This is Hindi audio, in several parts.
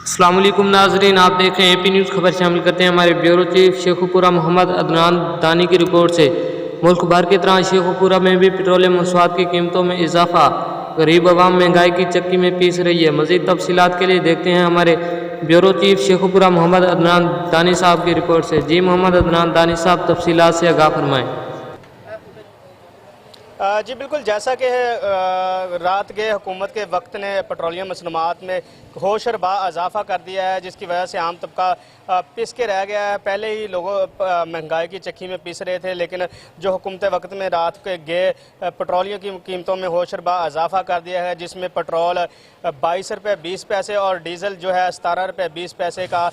अस्सलाम वालेकुम नाजरीन, आप देख रहे हैं एपी न्यूज़। खबर शामिल करते हैं हमारे ब्यूरो चीफ शेखुपुरा मोहम्मद अदनान दानी की रिपोर्ट से। मुल्क भर की तरह शेखुपुरा में भी पेट्रोलियम मसवाद की कीमतों में इजाफा गरीब आवाम महंगाई की चक्की में पीस रही है। मज़ीद तफसीलात के लिए देखते हैं हमारे ब्यूरो चीफ शेखुपुरा मोहम्मद अदनान दानी साहब की रिपोर्ट से। जी मोहम्मद अदनान दानी साहब, तफसीलात से आगाह फरमाएँ। जी बिल्कुल, जैसा कि रात के हुकूमत के वक्त ने पेट्रोलियम मसनूआत में होश और इजाफा कर दिया है, जिसकी वजह से आम तबका पिस के रह गया है। पहले ही लोगों महंगाई की चक्की में पिस रहे थे, लेकिन जो हुकूमत वक्त में रात के गए पेट्रोलियम की कीमतों में होश और इजाफा कर दिया है, जिसमें पेट्रोल 22 रुपये 20 पैसे और डीज़ल जो है 17 रुपये 20 पैसे का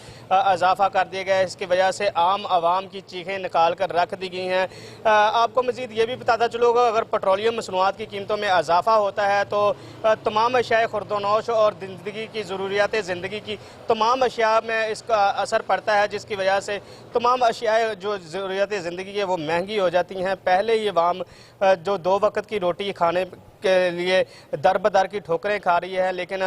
इजाफा कर दिया गया है। इसकी वजह से आम आवाम की चीखें निकाल कर रख दी गई हैं। आपको मज़ीद ये भी बताता चलूँगा, अगर पेट्रोलियम मसनूआत की कीमतों में इजाफा होता है तो तमाम अशिया खुर्दोनोश और ज़िंदगी की ज़रूरियात ज़िंदगी की तमाम अशिया में इसका असर पड़ता है, जिसकी वजह से तमाम अशिया जो ज़रूरियात ज़िंदगी है वो महंगी हो जाती हैं। पहले ही अवाम जो 2 वक्त की रोटी खाने के लिए दर बदर की ठोकरें खा रही है, लेकिन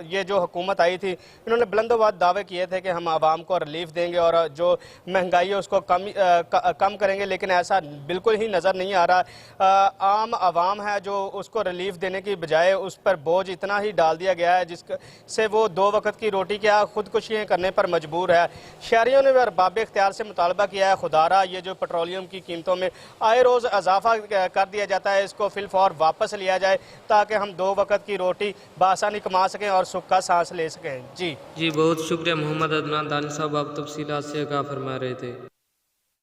ये जो हुकूमत आई थी, इन्होंने बुलंदोबाद दावे किए थे कि हम आवाम को रिलीफ देंगे और जो महंगाई है उसको कम करेंगे, लेकिन ऐसा बिल्कुल ही नज़र नहीं आ रहा। आम आवाम है जो उसको रिलीफ देने की बजाय उस पर बोझ इतना ही डाल दिया गया है जिससे वो 2 वक्त की रोटी क्या खुदकुशियाँ करने पर मजबूर है। शहरियों ने अरबाब इख्तियार से मुतालबा किया है, खुदारा ये जो पेट्रोलियम की कीमतों में आए रोज़ इजाफा कर दिया जाता है, इसको फिलफौर वापस लिया जाए ताकि हम 2 वक्त की रोटी बआसानी कमा सकें और सुख का सांस ले सकें। जी बहुत शुक्रिया मोहम्मद अदनान दानी साहब, आप तफसीलात से आगाह फरमा रहे थे।